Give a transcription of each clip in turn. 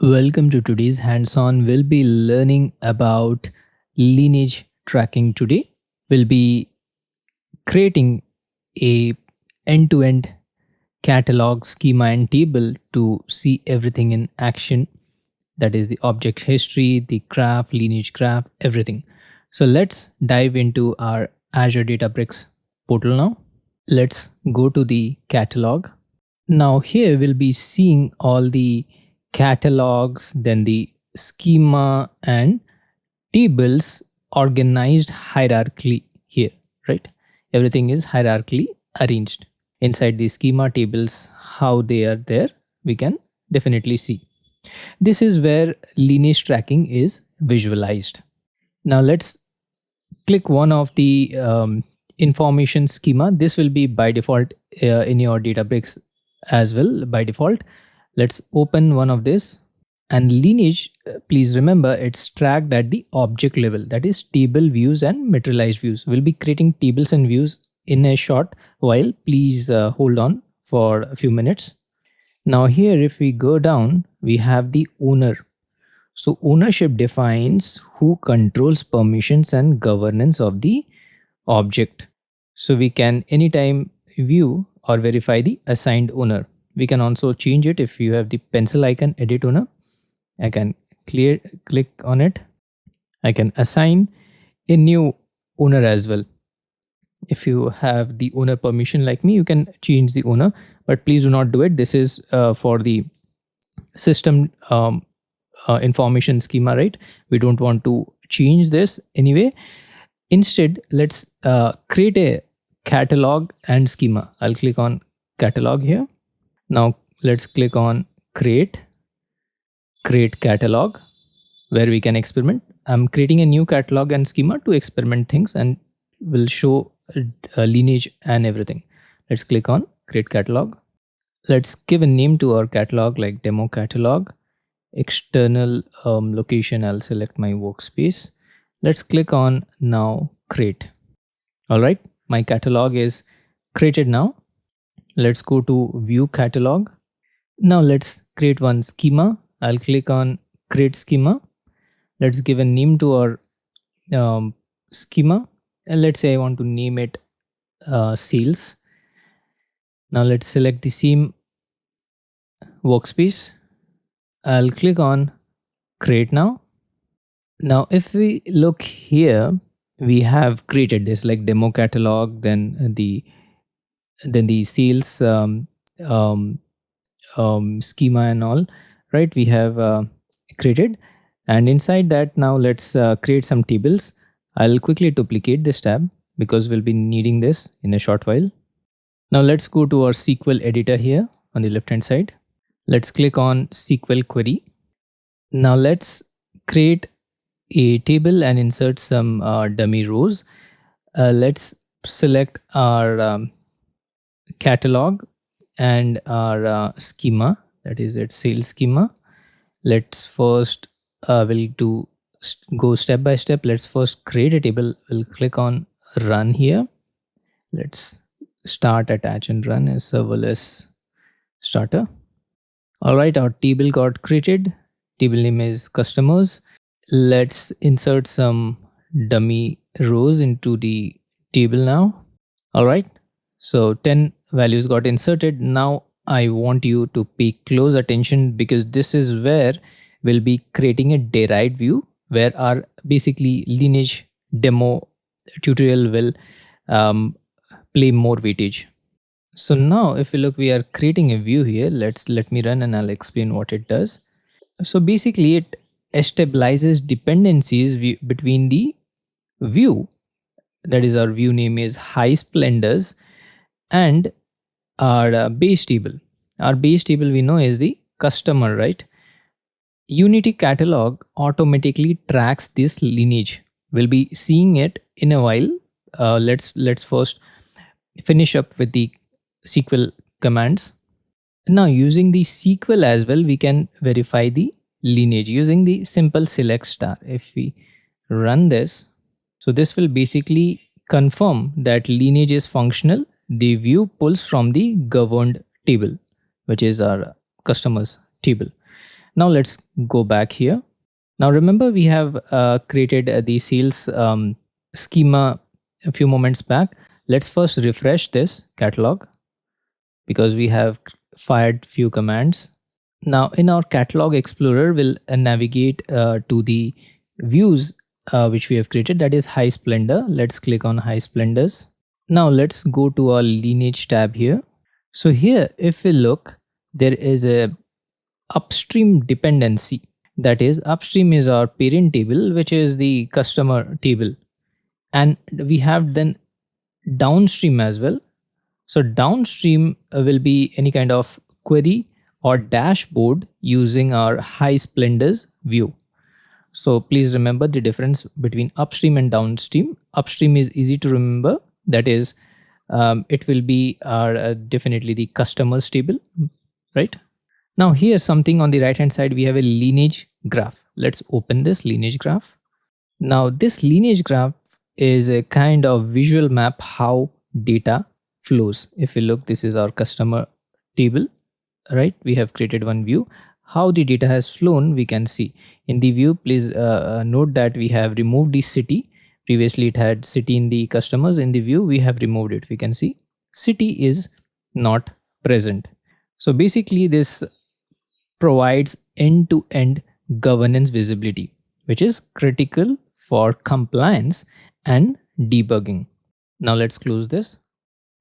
Welcome to today's hands-on. We'll be learning about lineage tracking today. We'll be creating a end-to-end catalog, schema, and table to see everything in action. That is the object history, the graph, lineage graph, everything. So let's dive into our Azure Databricks portal now. Let's go to the catalog. Now here we'll be seeing all the catalogs, then the schema and tables organized hierarchically here, right? Everything is hierarchically arranged. Inside the schema tables, how they are there, we can definitely see. This is where lineage tracking is visualized. Now let's click one of the information schema. This will be by default in your Databricks as well by default. Let's open one of this. And lineage, please remember, it's tracked at the object level, that is table views and materialized views. We'll be creating tables and views in a short while. Please hold on for a few minutes. Now here, if we go down, we have the owner. So ownership defines who controls permissions and governance of the object. So we can anytime view or verify the assigned owner. We can also change it. If you have the pencil icon, edit owner, I can click on it. I can assign a new owner as well. If you have the owner permission like me, you can change the owner, but please do not do it. This is for the system information schema, right? We don't want to change this anyway. Instead, let's create a catalog and schema. I'll click on catalog here. Now let's click on create catalog, where we can experiment. I'm creating a new catalog and schema to experiment things and will show lineage and everything. Let's click on create catalog. Let's give a name to our catalog like demo catalog. External location, I'll select my workspace. Let's click on now create. All right, my catalog is created now. Let's go to view catalog. Now let's create one schema. I'll click on create schema. Let's give a name to our schema. And let's say I want to name it sales. Now let's select the same workspace. I'll click on create now. Now if we look here, we have created this like demo catalog, then the sales schema and all, right? We have created, and inside that now let's create some tables. I'll quickly duplicate this tab because we'll be needing this in a short while. Now let's go to our SQL editor here on the left hand side. Let's click on SQL query. Now let's create a table and insert some dummy rows. Let's select our catalog and our schema, that is its sales schema. Let's first we'll go step by step. Let's first create a table. We'll click on run here. Let's start, attach and run as serverless starter. All right, our table got created. Table name is customers. Let's insert some dummy rows into the table now. All right, so 10 values got inserted. Now I want you to pay close attention because this is where we'll be creating a derived view where our basically lineage demo tutorial will play more weightage. So now if you look, we are creating a view here. Let me run and I'll explain what it does. So basically it stabilizes dependencies between the view, that is our view name is high splendors, and our base table. Our base table we know is the customer, right? Unity catalog automatically tracks this lineage. We'll be seeing it in a while. Let's first finish up with the SQL commands. Now using the SQL as well, we can verify the lineage using the simple select star. If we run this, so this will basically confirm that lineage is functional. The view pulls from the governed table, which is our customers table. Now let's go back here. Now remember we have created the sales schema a few moments back. Let's first refresh this catalog because we have fired few commands. Now in our catalog explorer, we'll navigate to the views which we have created, that is high splendor. Let's click on high splendors. Now let's go to our lineage tab here. So here if we look, there is a upstream dependency. That is, upstream is our parent table, which is the customer table, and we have then downstream as well. So downstream will be any kind of query or dashboard using our high splendors view. So please remember the difference between upstream and downstream. Upstream is easy to remember. That is, it will be our definitely the customers table, right? Now here something on the right hand side, we have a lineage graph. Let's open this lineage graph. Now this lineage graph is a kind of visual map how data flows. If you look, this is our customer table, right? We have created one view. How the data has flown, we can see in the view. Please note that we have removed the city. Previously it had city in the customers. In the view we have removed it. We can see city is not present. So basically this provides end-to-end governance visibility, which is critical for compliance and debugging. Now let's close this.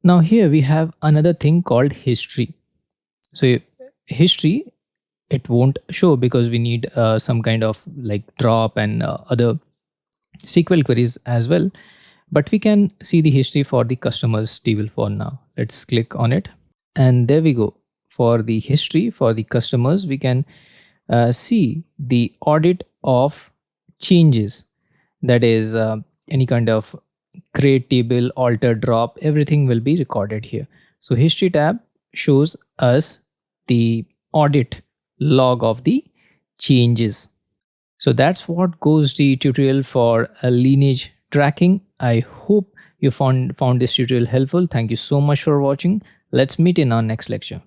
Now here we have another thing called history. So history, it won't show because we need some kind of like drop and other SQL queries as well. But we can see the history for the customers table for now. Let's click on it. And there we go. For the history for the customers, we can see the audit of changes. That is any kind of create table, alter, drop, everything will be recorded here. So history tab shows us the audit log of the changes. So that's what goes the tutorial for a lineage tracking. I hope you found this tutorial helpful. Thank you so much for watching. Let's meet in our next lecture.